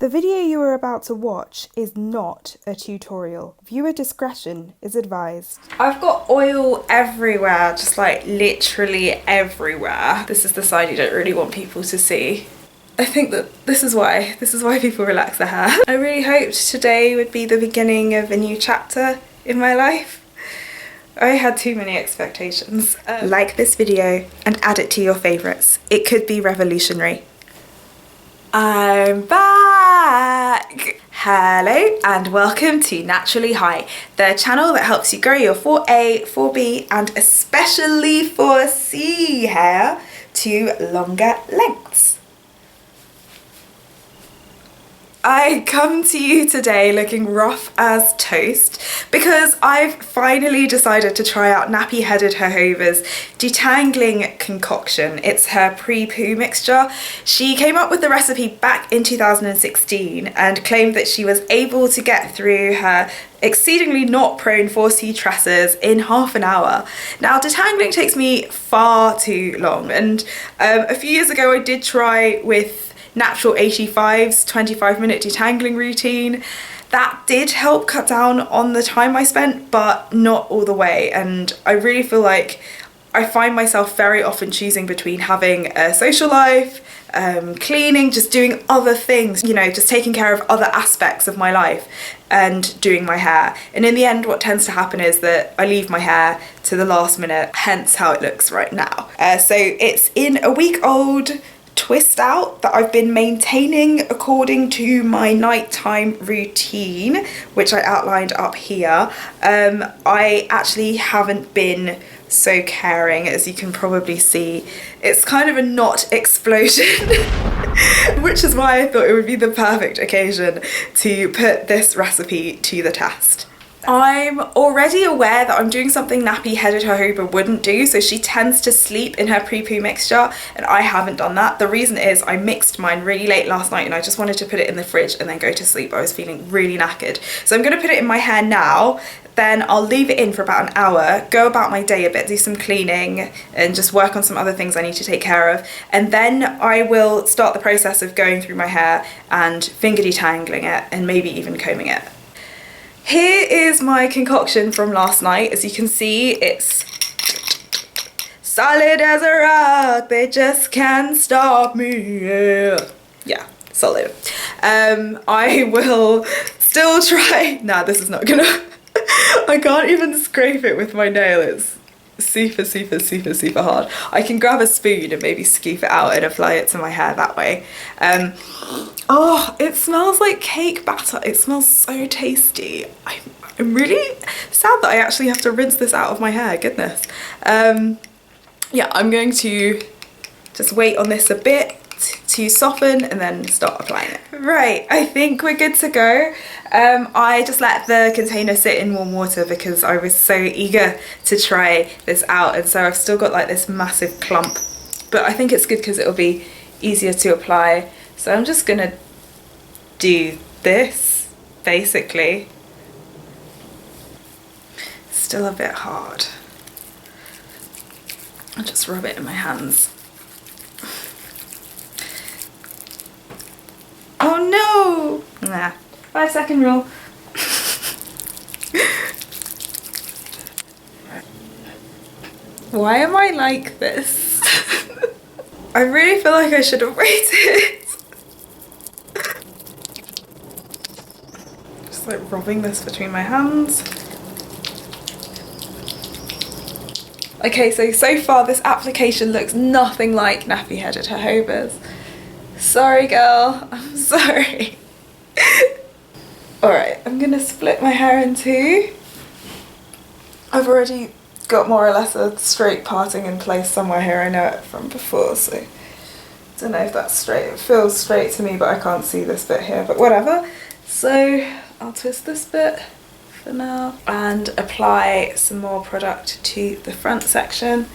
The video you are about to watch is not a tutorial. Viewer discretion is advised. I've got oil everywhere, just like literally everywhere. This is the side you don't really want people to see. I think that this is why people relax their hair. I really hoped today would be the beginning of a new chapter in my life. I had too many expectations. Like this video and add it to your favourites. It could be revolutionary. I'm back! Hello and welcome to Naturally High, the channel that helps you grow your 4A, 4B and especially 4C hair to longer lengths. I come to you today looking rough as toast because I've finally decided to try out Nappyheaded Jojoba's detangling concoction. It's her pre-poo mixture. She came up with the recipe back in 2016 and claimed that she was able to get through her exceedingly not prone 4C tresses in half an hour. Now detangling takes me far too long, and a few years ago I did try with Natural 85's 25-minute detangling routine. That did help cut down on the time I spent, but not all the way, and I really feel like I find myself very often choosing between having a social life, cleaning, just doing other things, you know, just taking care of other aspects of my life and doing my hair. And in the end, what tends to happen is that I leave my hair to the last minute, hence how it looks right now. So it's in a week-old twist out that I've been maintaining according to my nighttime routine, which I outlined up here. I actually haven't been so caring, as you can probably see. It's kind of a knot explosion, which is why I thought it would be the perfect occasion to put this recipe to the test. I'm already aware that I'm doing something Nappyheaded Jojoba wouldn't do, so she tends to sleep in her pre-poo mixture and I haven't done that. The reason is I mixed mine really late last night and I just wanted to put it in the fridge and then go to sleep. I was feeling really knackered. So I'm going to put it in my hair now, then I'll leave it in for about an hour, go about my day a bit, do some cleaning and just work on some other things I need to take care of, and then I will start the process of going through my hair and finger detangling it and maybe even combing it. Here is my concoction from last night. As you can see, it's solid as a rock, they just can't stop me. Yeah, solid. I will still try. Nah, this is not gonna I can't even scrape it with my nail. It's super hard. I can grab a spoon and maybe scoop it out and apply it to my hair that way. Oh, it smells like cake batter. It smells so tasty. I'm really sad that I actually have to rinse this out of my hair, goodness. Yeah, I'm going to just wait on this a bit to soften and then start applying it. Right, I think we're good to go. I just let the container sit in warm water because I was so eager to try this out, and so I've still got like this massive clump, but I think it's good because it'll be easier to apply. So I'm just gonna do this basically. Still a bit hard. I'll just rub it in my hands. Oh no! Nah, 5-second rule. Why am I like this? I really feel like I should have waited. Just like rubbing this between my hands. Okay, so far this application looks nothing like Nappyheaded Jojoba's. Sorry girl, I'm sorry. Alright, I'm gonna split my hair in two. I've already got more or less a straight parting in place somewhere here. I know it from before, so I don't know if that's straight. It feels straight to me, but I can't see this bit here, but whatever. So I'll twist this bit for now and apply some more product to the front section.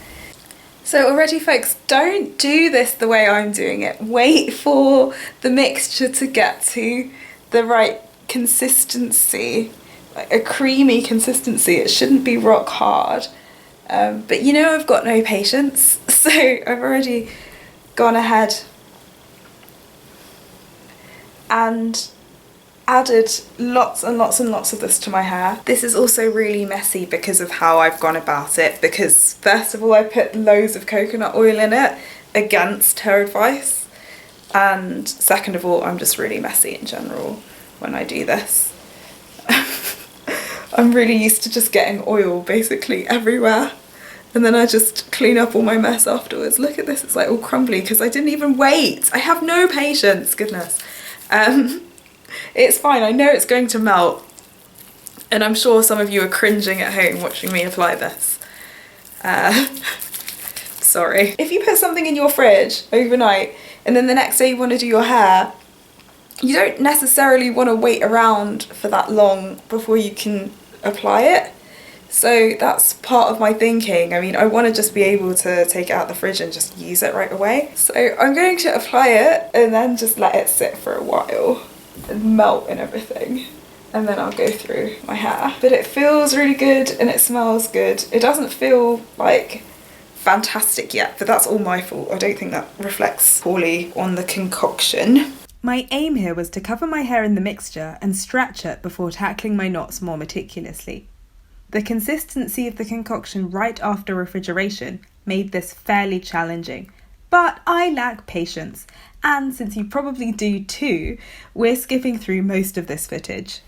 So already folks, don't do this the way I'm doing it. Wait for the mixture to get to the right consistency, like a creamy consistency. It shouldn't be rock hard. But you know I've got no patience, so I've already gone ahead and added lots and lots and lots of this to my hair. This is also really messy because of how I've gone about it, because first of all I put loads of coconut oil in it against her advice, and second of all I'm just really messy in general when I do this. I'm really used to just getting oil basically everywhere, and then I just clean up all my mess afterwards. Look at this, it's like all crumbly because I didn't even wait. I have no patience, goodness. It's fine, I know it's going to melt, and I'm sure some of you are cringing at home watching me apply this. Sorry. If you put something in your fridge overnight and then the next day you want to do your hair, you don't necessarily want to wait around for that long before you can apply it. So that's part of my thinking. I mean, I want to just be able to take it out the fridge and just use it right away. So I'm going to apply it and then just let it sit for a while and melt and everything, and then I'll go through my hair. But it feels really good and it smells good. It doesn't feel like fantastic yet, but that's all my fault. I don't think that reflects poorly on the concoction. My aim here was to cover my hair in the mixture and stretch it before tackling my knots more meticulously. The consistency of the concoction right after refrigeration made this fairly challenging, but I lack patience, and since you probably do too, we're skipping through most of this footage.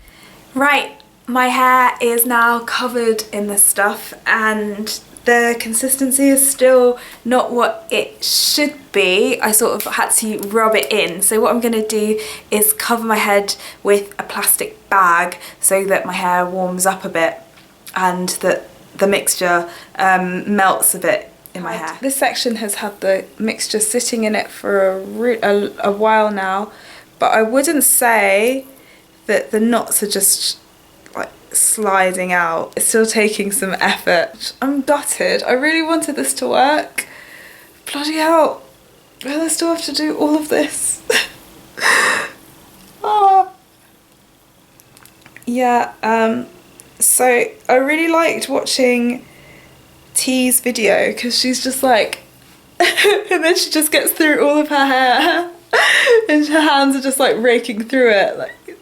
Right, my hair is now covered in this stuff and the consistency is still not what it should be. I sort of had to rub it in. So what I'm going to do is cover my head with a plastic bag so that my hair warms up a bit and that the mixture melts a bit in my hair. This section has had the mixture sitting in it for a while now, but I wouldn't say that the knots are just like sliding out. It's still taking some effort. I'm gutted. I really wanted this to work. Bloody hell. I still have to do all of this. Oh. Yeah, so I really liked watching T's video because she's just like and then she just gets through all of her hair and her hands are just like raking through it like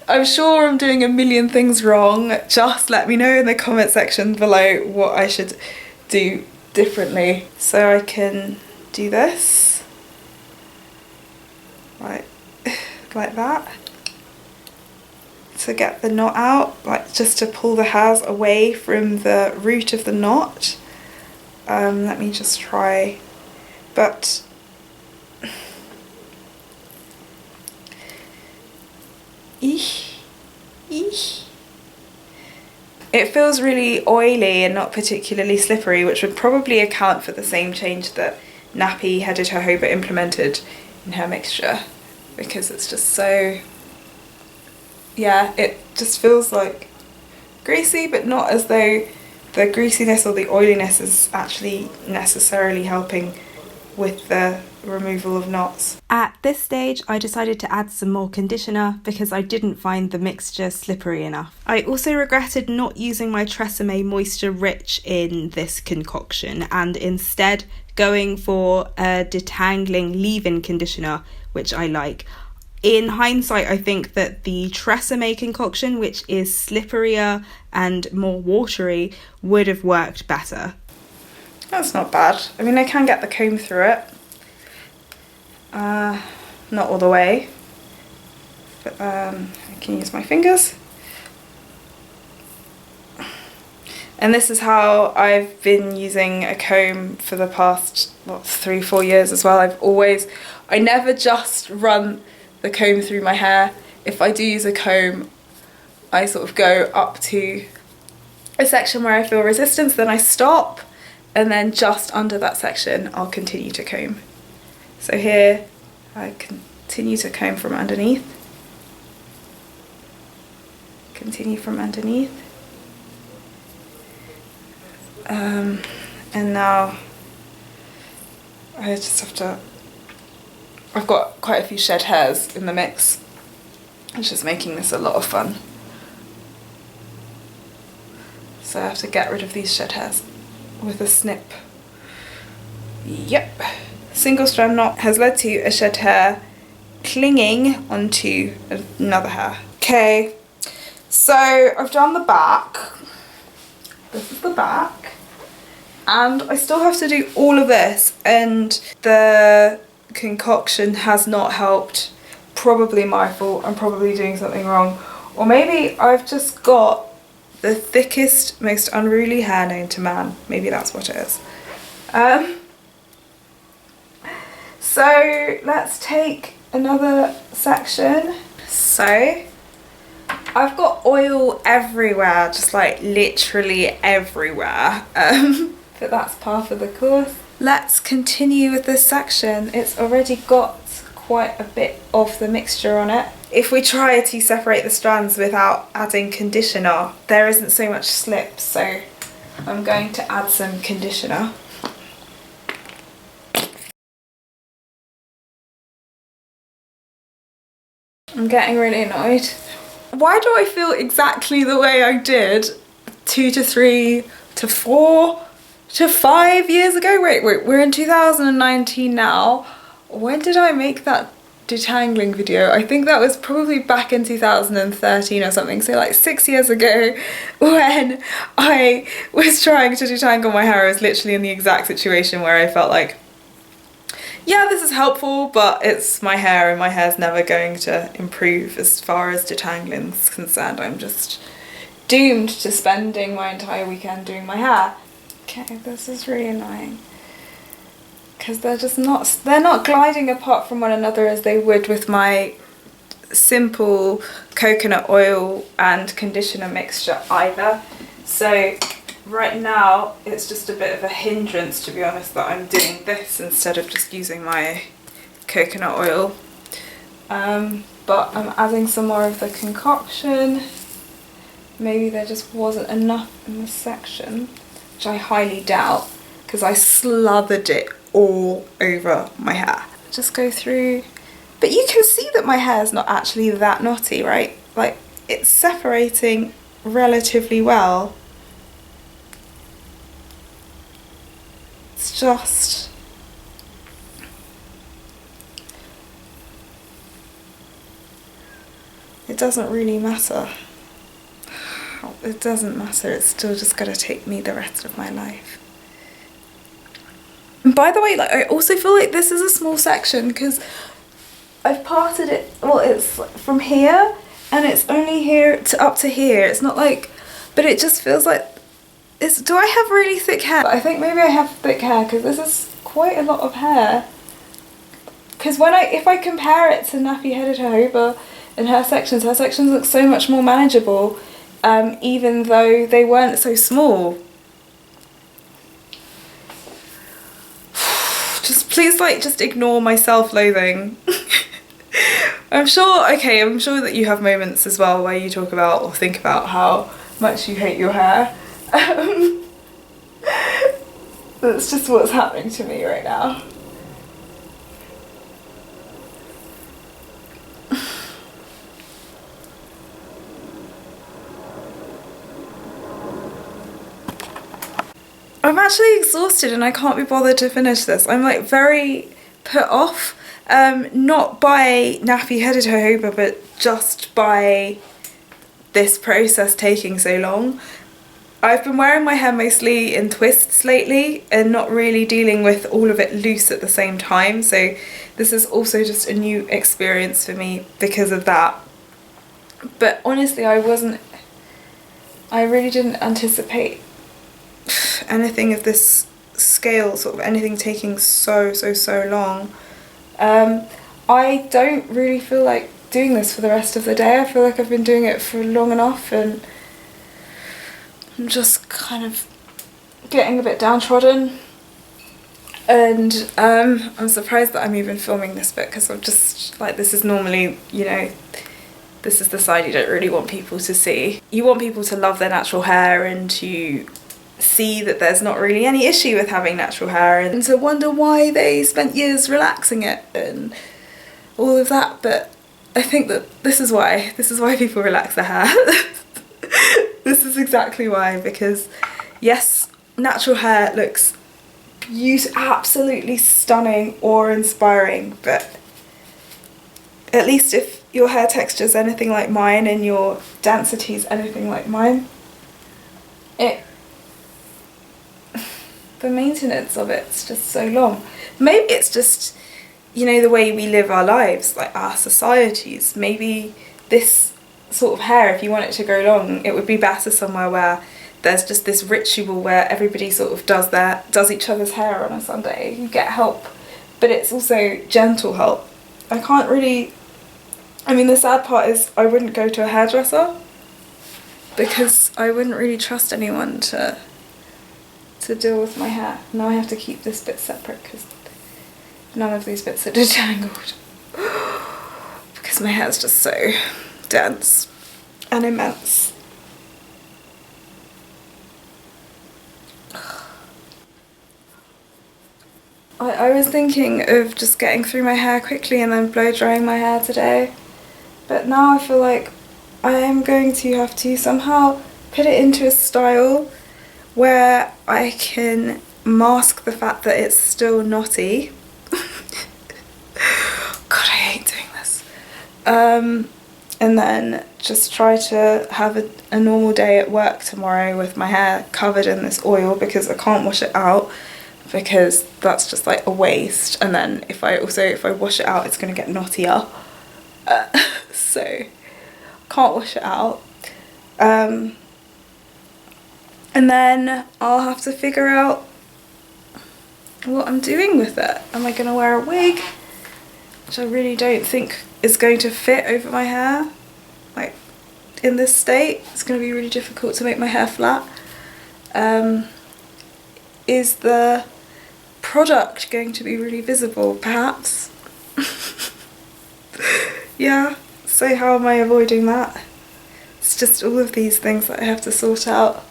I'm sure I'm doing a million things wrong. Just let me know in the comment section below what I should do differently. So I can do this like that to get the knot out, like just to pull the hairs away from the root of the knot. Let me just try, but it feels really oily and not particularly slippery, which would probably account for the same change that Nappyheaded Jojoba implemented in her mixture, because it's just so, yeah, it just feels like greasy, but not as though the greasiness or the oiliness is actually necessarily helping with the removal of knots. At this stage, I decided to add some more conditioner because I didn't find the mixture slippery enough. I also regretted not using my Tresemme Moisture Rich in this concoction and instead going for a detangling leave-in conditioner, which I like. In hindsight, I think that the Tresemme concoction, which is slipperier and more watery, would have worked better. That's not bad. I mean, I can get the comb through it. Not all the way, but I can use my fingers. And this is how I've been using a comb for the past, 3-4 years as well. I never just run the comb through my hair. If I do use a comb, I sort of go up to a section where I feel resistance, then I stop, and then just under that section I'll continue to comb. So here I continue to comb from underneath, continue from underneath, and now I just have to, I've got quite a few shed hairs in the mix, which is making this a lot of fun. So I have to get rid of these shed hairs with a snip. Yep. Single strand knot has led to a shed hair clinging onto another hair. Okay, so I've done the back. This is the back. And I still have to do all of this, and the concoction has not helped. Probably my fault. I'm probably doing something wrong. Or maybe I've just got the thickest, most unruly hair known to man. Maybe that's what it is. So let's take another section. So I've got oil everywhere, just like literally everywhere. But that's part of the course. Let's continue with this section. It's already got quite a bit of the mixture on it. If we try to separate the strands without adding conditioner, there isn't so much slip, so I'm going to add some conditioner. I'm getting really annoyed. Why do I feel exactly the way I did 2 to 3 to 4 to 5 years ago? Wait, we're in 2019 now. When did I make that detangling video? I think that was probably back in 2013 or something, so like 6 years ago when I was trying to detangle my hair. I was literally in the exact situation where I felt like, yeah, this is helpful, but it's my hair and my hair's never going to improve as far as detangling is concerned. I'm just doomed to spending my entire weekend doing my hair. Okay, this is really annoying. Because they're not gliding apart from one another as they would with my simple coconut oil and conditioner mixture either. So right now it's just a bit of a hindrance, to be honest, that I'm doing this instead of just using my coconut oil. But I'm adding some more of the concoction. Maybe there just wasn't enough in this section, which I highly doubt, because I slathered it all over my hair. Just go through, but you can see that my hair is not actually that knotty, right? Like, it's separating relatively well. It's just, it doesn't really matter. It doesn't matter, it's still just gonna take me the rest of my life. And by the way, like, I also feel like this is a small section because I've parted it, well, it's from here and it's only here to up to here. It's not like, but it just feels like, do I have really thick hair? I think maybe I have thick hair because this is quite a lot of hair. Because if I compare it to Nappyheaded Jojoba and her sections look so much more manageable, even though they weren't so small. Please, like, just ignore my self-loathing. I'm sure that you have moments as well where you talk about or think about how much you hate your hair. That's just what's happening to me right now. I'm actually exhausted and I can't be bothered to finish this. I'm like very put off, not by Nappyheaded Jojoba, but just by this process taking so long. I've been wearing my hair mostly in twists lately and not really dealing with all of it loose at the same time, so this is also just a new experience for me because of that. But honestly, I really didn't anticipate anything of this scale, sort of anything taking so long. I don't really feel like doing this for the rest of the day. I feel like I've been doing it for long enough and I'm just kind of getting a bit downtrodden, and I'm surprised that I'm even filming this bit because I'm just like, this is normally, you know, this is the side you don't really want people to see. You want people to love their natural hair and to see that there's not really any issue with having natural hair and to wonder why they spent years relaxing it and all of that. But I think that this is why people relax their hair. This is exactly why, because yes, natural hair looks beautiful, absolutely stunning, awe-inspiring, but at least if your hair texture is anything like mine and your density is anything like mine, the maintenance of it's just so long. Maybe it's just, you know, the way we live our lives, like our societies. Maybe this sort of hair, if you want it to grow long, it would be better somewhere where there's just this ritual where everybody sort of does each other's hair on a Sunday. You get help, but it's also gentle help. I can't really, I mean, the sad part is I wouldn't go to a hairdresser because I wouldn't really trust anyone to deal with my hair. Now I have to keep this bit separate because none of these bits are detangled because my hair's just so dense and immense. I was thinking of just getting through my hair quickly and then blow drying my hair today, but now I feel like I am going to have to somehow put it into a style where I can mask the fact that it's still knotty. God, I hate doing this. And then just try to have a normal day at work tomorrow with my hair covered in this oil because I can't wash it out because that's just like a waste. And then if I wash it out, it's going to get knottier. So can't wash it out. And then I'll have to figure out what I'm doing with it. Am I going to wear a wig? Which I really don't think is going to fit over my hair. Like, in this state, it's going to be really difficult to make my hair flat. Is the product going to be really visible, perhaps? Yeah, so how am I avoiding that? It's just all of these things that I have to sort out.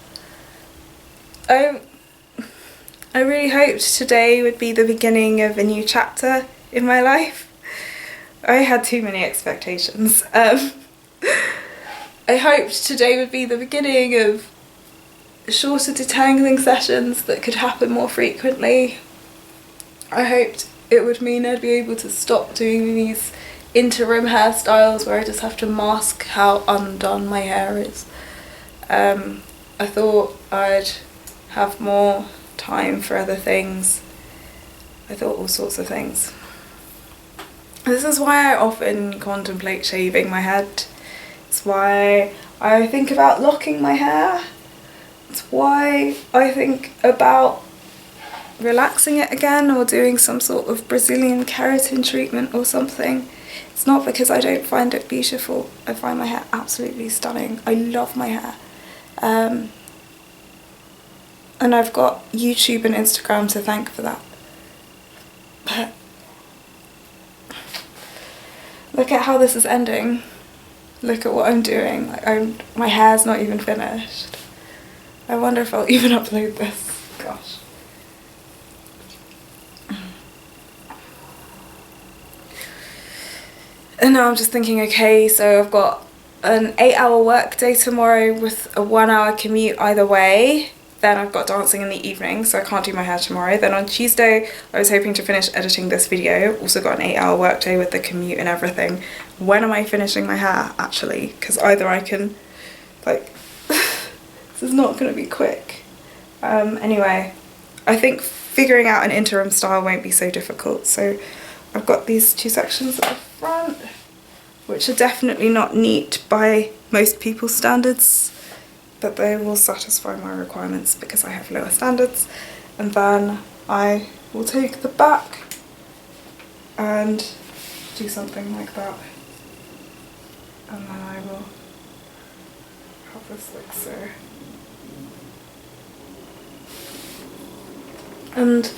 I really hoped today would be the beginning of a new chapter in my life. I had too many expectations. I hoped today would be the beginning of shorter detangling sessions that could happen more frequently. I hoped it would mean I'd be able to stop doing these interim hairstyles where I just have to mask how undone my hair is. I thought I'd have more time for other things. I thought all sorts of things. This is why I often contemplate shaving my head. It's why I think about locking my hair. It's why I think about relaxing it again or doing some sort of Brazilian keratin treatment or something. It's not because I don't find it beautiful. I find my hair absolutely stunning. I love my hair. And I've got YouTube and Instagram to thank for that. But look at how this is ending. Look at what I'm doing. Like my hair's not even finished. I wonder if I'll even upload this. Gosh. And now I'm just thinking, okay, so I've got an 8-hour work day tomorrow with a 1-hour commute either way. Then I've got dancing in the evening, so I can't do my hair tomorrow. Then on Tuesday, I was hoping to finish editing this video. Also got an 8-hour work day with the commute and everything. When am I finishing my hair, actually? Because either I can, like, this is not going to be quick. Anyway, I think figuring out an interim style won't be so difficult. So I've got these two sections at the front, which are definitely not neat by most people's standards, but they will satisfy my requirements because I have lower standards. And then I will take the back and do something like that. And then I will have this like so. And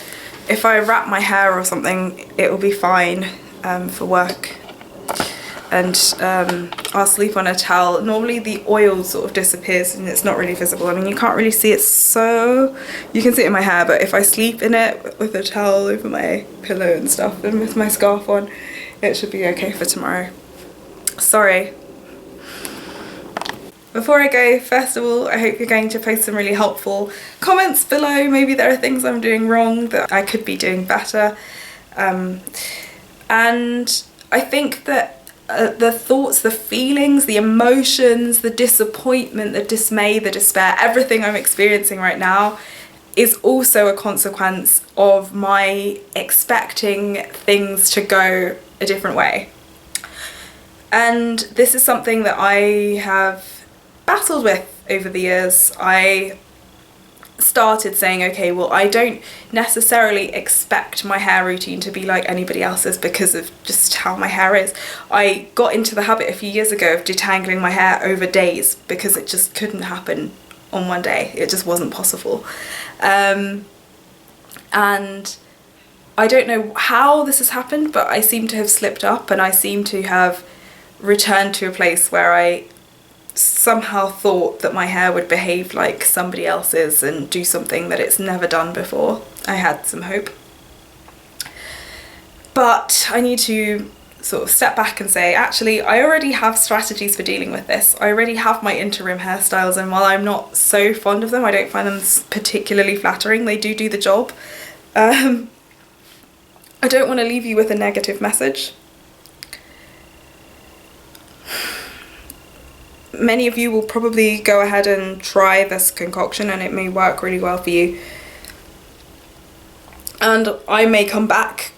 if I wrap my hair or something, it will be fine for work. And I'll sleep on a towel. Normally the oil sort of disappears and it's not really visible. I mean, you can't really see it, so you can see it in my hair, but if I sleep in it with a towel over my pillow and stuff and with my scarf on, it should be okay for tomorrow. Sorry. Before I go, first of all, I hope you're going to post some really helpful comments below. Maybe there are things I'm doing wrong that I could be doing better. And I think that the thoughts, the feelings, the emotions, the disappointment, the dismay, the despair, everything I'm experiencing right now is also a consequence of my expecting things to go a different way. And this is something that I have battled with over the years. I started saying, okay, well, I don't necessarily expect my hair routine to be like anybody else's because of just how my hair is. I got into the habit a few years ago of detangling my hair over days because it just couldn't happen on one day. It just wasn't possible. And I don't know how this has happened, but I seem to have slipped up, and I seem to have returned to a place where I somehow thought that my hair would behave like somebody else's and do something that it's never done before. I had some hope. But I need to sort of step back and say, actually, I already have strategies for dealing with this. I already have my interim hairstyles, and while I'm not so fond of them, I don't find them particularly flattering. They do the job. I don't want to leave you with a negative message. Many of you will probably go ahead and try this concoction, and it may work really well for you. And I may come back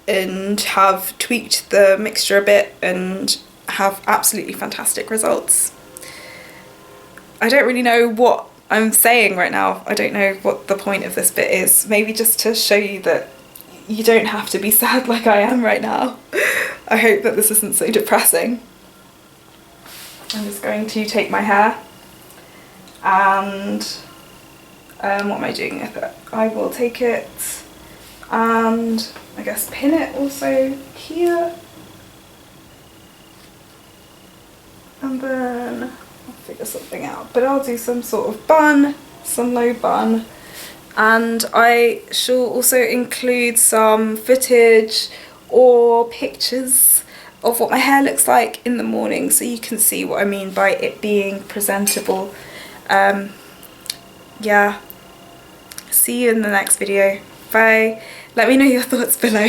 and have tweaked the mixture a bit and have absolutely fantastic results. I don't really know what I'm saying right now. I don't know what the point of this bit is. Maybe just to show you that you don't have to be sad like I am right now. I hope that this isn't so depressing. I'm just going to take my hair and what am I doing with it? I will take it and I guess pin it also here, and then I'll figure something out, but I'll do some sort of bun, some low bun, and I shall also include some footage or pictures of what my hair looks like in the morning, so you can see what I mean by it being presentable. Yeah, see you in the next video. Bye. Let me know your thoughts below.